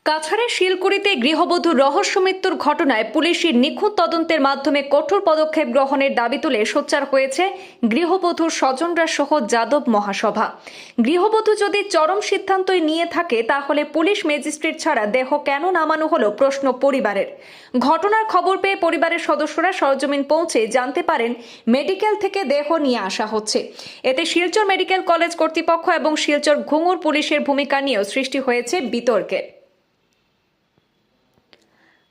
কাছাড়ের শিলকুড়িতে গৃহবধূর রহস্য মৃত্যুর ঘটনায় পুলিশের নিখুঁত তদন্তের মাধ্যমে কঠোর পদক্ষেপ গ্রহণের দাবি তুলে সোচ্চার হয়েছে গৃহবধূর স্বজনরা সহ যাদব মহাসভা। গৃহবধূ যদি চরম সিদ্ধান্তই নিয়ে থাকে তাহলে পুলিশ ম্যাজিস্ট্রেট ছাড়া দেহ কেন নামানো হলো প্রশ্ন পরিবারের। ঘটনার খবর পেয়ে পরিবারের সদস্যরা সরজমিন পৌঁছে জানতে পারেন মেডিকেল থেকে দেহ নিয়ে আসা হচ্ছে। এতে শিলচর মেডিকেল কলেজ কর্তৃপক্ষ এবং শিলচর ঘুঙুর পুলিশের ভূমিকা নিয়েও সৃষ্টি হয়েছে বিতর্কের।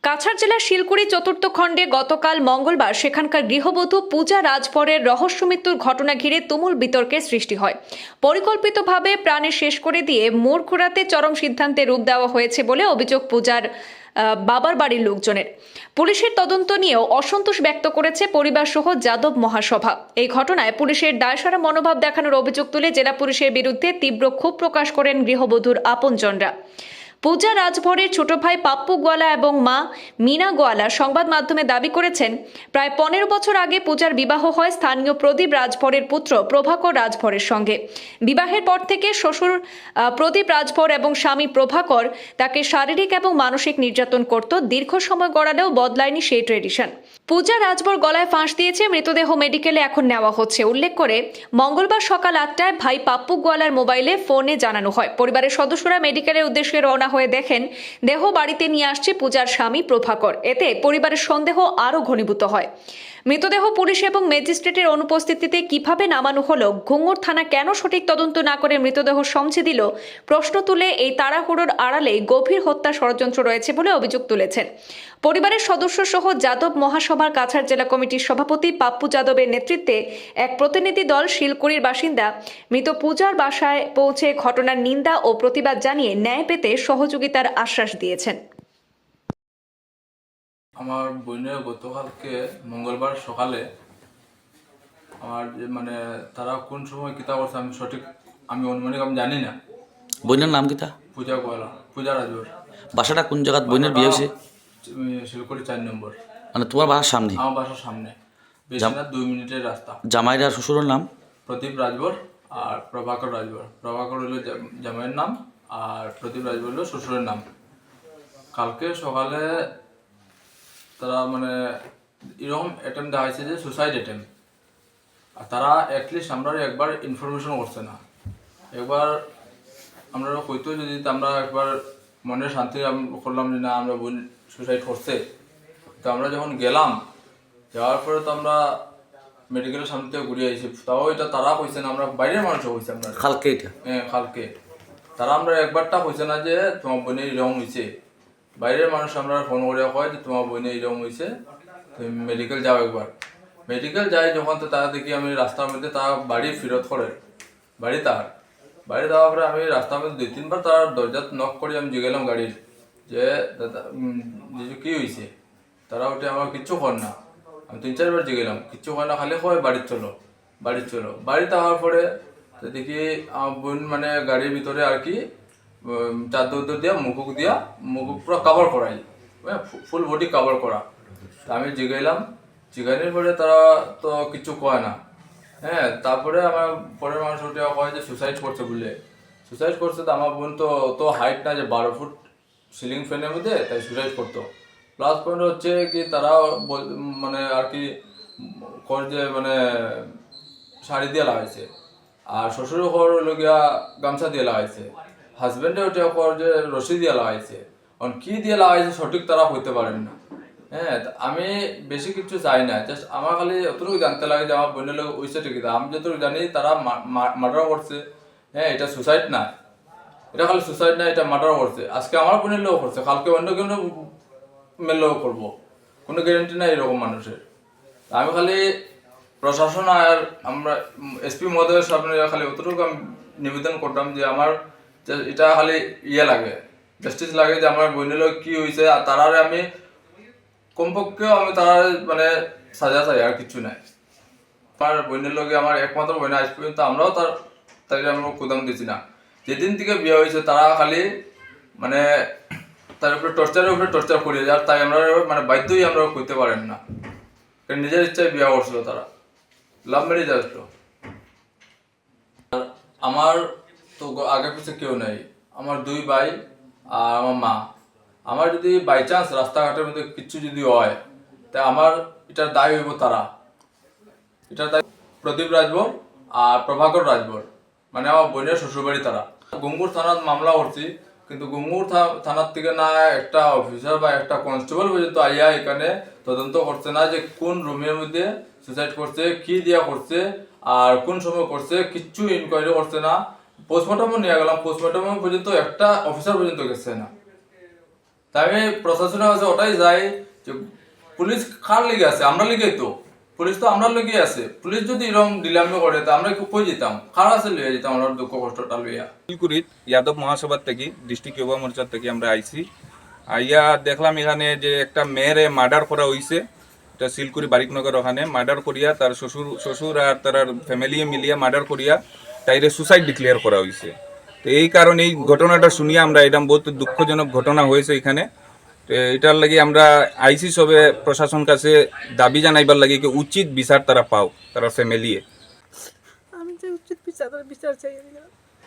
কাছাড় জেলার শিলকুড়ি চতুর্থ খণ্ডে গতকাল মঙ্গলবার সেখানকার গৃহবধূ পূজা রাজভরের রহস্য মৃত্যুর ঘটনা ঘিরে তুমুল বিতর্কের সৃষ্টি হয়। পরিকল্পিতভাবে প্রাণে শেষ করে দিয়ে মোড় ঘোরাতে চরম সিদ্ধান্তে রূপ দেওয়া হয়েছে বলে অভিযোগ পূজার বাবার বাড়ির লোকজনের। পুলিশের তদন্ত নিয়েও অসন্তোষ ব্যক্ত করেছে পরিবার সহ যাদব মহাসভা। এই ঘটনায় পুলিশের দায়সারা মনোভাব দেখানোর অভিযোগ তুলে জেলা পুলিশের বিরুদ্ধে তীব্র ক্ষোভ প্রকাশ করেন গৃহবধূর আপনজনরা। পূজা রাজভরের ছোট ভাই পাপ্পু গোয়ালা এবং মা মিনা গোয়ালা সংবাদ মাধ্যমে দাবি করেছেন, প্রায় 15 বছর আগে পূজার বিবাহ হয় স্থানীয় প্রদীপ রাজভরের পুত্র প্রভাকর রাজভরের সঙ্গে। বিবাহের পর থেকে শ্বশুর প্রদীপ রাজভর এবং স্বামী প্রভাকর তাকে শারীরিক এবং মানসিক নির্যাতন করত। দীর্ঘ সময় গড়ালেও বদলায়নি সেই ট্রেডিশন। পূজা রাজভর গলায় ফাঁস দিয়েছে, মৃতদেহ মেডিকেলে এখন নেওয়া হচ্ছে। উল্লেখ করে মঙ্গলবার সকাল 8টায় ভাই পাপ্পু গোয়ালার মোবাইলে ফোনে জানানো হয়। পরিবারের সদস্যরা মেডিকেলের উদ্দেশ্যে রওনা হয়ে দেখেন দেহ বাড়িতে নিয়ে আসছে পূজার স্বামী প্রভাকর। এতে পরিবারের সন্দেহ আরও ঘনীভূত হয়। মৃতদেহ পুলিশ এবং ম্যাজিস্ট্রেটের অনুপস্থিতিতে কিভাবে নামানো হলো, ঘুঙুর থানা কেন সঠিক তদন্ত না করে মৃতদেহ সমঝে দিল, প্রশ্ন তুলে এই তাড়াহুড়োর আড়ালে গভীর হত্যা ষড়যন্ত্র রয়েছে বলে অভিযোগ তুলেছেন পরিবারের সদস্য সহ যাদব মহাসভার কাছাড় জেলা কমিটির সভাপতি পাপ্পু যাদবের নেতৃত্বে এক প্রতিনিধি দল। শিলকুড়ির বাসিন্দা মৃত পূজার বাসায় পৌঁছে ঘটনার নিন্দা ও প্রতিবাদ জানিয়ে ন্যায় পেতে সহযোগিতার আশ্বাস দিয়েছেন। আমার বোনের গতকালকে মঙ্গলবার সকালে আমার মানে তারা কোন সময় কিতা করছে আমি সঠিক অনুমানিক জানি না। বোনের নাম কিতা? পূজা গোয়ালা, পূজা রাজভর। বাসাটা কোন জায়গা বোনের বিয়ে হয়েছে? শিলকুড়ি 4 নম্বর। মানে তোমার বাসার সামনে? আমার বাসার সামনে, বেশি না 2 মিনিটের রাস্তা। জামাইরা শ্বশুরের নাম? প্রদীপ রাজভর আর প্রভাকর রাজভর। প্রভাকর হলো জামাইয়ের নাম আর প্রদীপ রাজভর হলো শ্বশুরের নাম। কালকে সকালে তারা মানে এরকম অ্যাটেম্প দেওয়া হয়েছে যে সুসাইড অ্যাটেম্প। আর তারা অ্যাটলিস্ট আমরা একবার ইনফরমেশন করছে না। একবার আমরা হয়তো যদি আমরা একবার মনের শান্তি করলাম যে না আমরা বোন সুসাইড করছে, তো আমরা যখন গেলাম, যাওয়ার পরে তো আমরা মেডিকেলের সামনে থেকে ঘুরে আইছি। তাও এটা তারা কইছে না, আমরা বাইরের মানুষও কইছে আমরা কালকে এটা? হ্যাঁ কালকে। তারা আমরা একবারটা কইছে না যে তোমার বোনের এরকম হয়েছে। বাইরের মানুষ আমরা ফোন করে কয় যে তোমার বোনের এরকম হয়েছে, তুমি মেডিকেল যাও একবার। মেডিকেল যাই যখন, তো তারা দেখি আমি রাস্তার মধ্যে তারা বাড়ি ফেরত করে বাড়ি যাওয়ার পরে আমি রাস্তার মধ্যে 2-3 বার তার দরজা নক করে আমি জিগেলাম গাড়ির যে দাদা জিজু কি হয়েছে। তারা ওটা আমার কিচ্ছু কর না। আমি 3-4 বার জিগেলাম, কিচ্ছু কর না, খালি কয় বাড়ির চলো। বাড়িতে হওয়ার পরে দেখি আমার বোন মানে গাড়ির ভিতরে আর কি চাদর দিয়া মুখ পুরো কাভার করাই, ফুল বডি কাভার করা। আমি জিগাইনের পরে তারা তো কিছু কয় না। হ্যাঁ, তারপরে আমার পরের মানুষ ওটা কয় যে সুসাইড করছে বলে। সুসাইড করছে তো আমার বোন তো হাইট না যে 12 ফুট সিলিং ফ্যানের মধ্যে, তাই সুসাইড করতো। প্লাস পয়েন্ট হচ্ছে কি তারা মানে আর কি কর যে মানে শাড়ি দিয়ে লাগাইছে, আর শ্বশুরের ঘর হলো গিয়া গামছা দিয়ে লাগাইছে, হাজবেন্ডে ওটা কর যে রশি দিয়ে লাগাইছে। কারণ কি দিয়ে লাগাইছে সঠিক তারা হইতে পারেন না। হ্যাঁ, আমি বেশি কিছু চাই না, জাস্ট আমার খালি অতটুকু জানতে লাগে যে আমার বোনের লোক হয়েছে ঠিকই। আমি যতটুকু জানি তারা মার্ডার করছে। হ্যাঁ, এটা সুসাইড না, এটা খালি সুসাইড না, এটা মার্ডার করছে। আজকে আমার বোনের লোক করছে, কালকে অন্য কোনো মেয়ের করবো, কোনো গ্যারেন্টি নাই এরকম মানুষের। আমি খালি প্রশাসন আর আমরা এসপি মহোদয়ের সামনে খালি অতটুকু আমি নিবেদন করতাম যে আমার এটা খালি লাগে, জাস্টিস লাগে যে আমার বোনের লোক কি হয়েছে। আর তারারে আমি কমপক্ষেও আমি তারা মানে সাজা চাই, আর কিছু নাই। আমার বোনের লোকে আমার একমাত্র বোন, আজ পর্যন্ত আমরাও তাকে আমরা কুদাম দিচ্ছি না। যেদিন থেকে বিয়ে হয়েছে তারা খালি মানে তার উপরে টর্চার করে, আর তাই আমরা মানে বাধ্যই আমরা করতে পারেন না, কারণ নিজের ইচ্ছায় বিয়ে করছিল। তারা লাভ ম্যারেজ আসলো। আমার তো আগে পিছিয়ে কেউ নাই, আমার 2 ভাই আর আমার মা। আমার যদি বাই চান্স রাস্তাঘাটের মধ্যে কিছু যদি হয়, তা আমার এটার দায় হইব তারা। এটার দায় প্রদীপ রাজভর আর প্রভাকর রাজভর, মানে আমার বোনের শ্বশুরবাড়ি তারা। গঙ্গুর থানার মামলা করছি, কিন্তু গঙ্গুর থানার থেকে না একটা অফিসার বা একটা কনস্টেবল পর্যন্ত আইয়া এখানে তদন্ত করছে না যে কোন রুমের মধ্যে সুসাইড করছে, কি দিয়া করছে আর কোন সময় করছে, কিচ্ছু ইনকোয়ারি করছে না। পোস্টমর্টমও নিয়ে গেলাম, পোস্টমর্টম পর্যন্ত একটা অফিসার পর্যন্ত গেছে না। তাই আমি প্রশাসনের কাছে ওটাই যাই যে পুলিশ কার লেগে আছে? আমরা লেগেই তো, পুলিশ তো আমরা লেগে আছে। পুলিশ যদি এরকম ডিলামি করে তা আমরা কই যেতাম, কার কাছে লিয়ে যেতাম আমরা দুঃখ কষ্টটা লইয়া। শিলকুড়িত যাদব মহাসভার থেকে ডিস্ট্রিক্ট যুব মোর্চার থেকে আমরা আইছি। আইয়া দেখলাম এখানে যে একটা মেয়েরে মার্ডার করা হয়েছে। এটা শিলকুড়ি বারিকনগর ওখানে মার্ডার করিয়া তার শ্বশুর আর তার ফ্যামিলি মিলিয়া মার্ডার করিয়া তাইরে সুসাইড ডিক্লেয়ার করা হয়েছে। তো এই কারণে এই ঘটনাটা শুনিয়া আমরা এটা বহুত দুঃখজনক ঘটনা হয়েছে এখানে। তো এটার লাগি আমরা আইসি সবে প্রশাসন কাছে দাবি জানাইবার লাগি কি উচিত বিচার তারা পাও, তারা ফ্যামিলিয়ে। আমি যে উচিত বিচার চাই।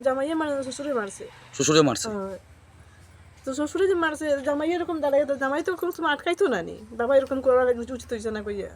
জামাইয়া মানে শ্বশুরে মারছে। শ্বশুরে মারছে? হ্যাঁ। তো শ্বশুরে যে মারছে, জামাই এরকম দাঁড়াই, জামাই তো কোনো সময় আটকাইতো না নি, বাবা এরকম করার উচিত হয়েছে না কইয়া।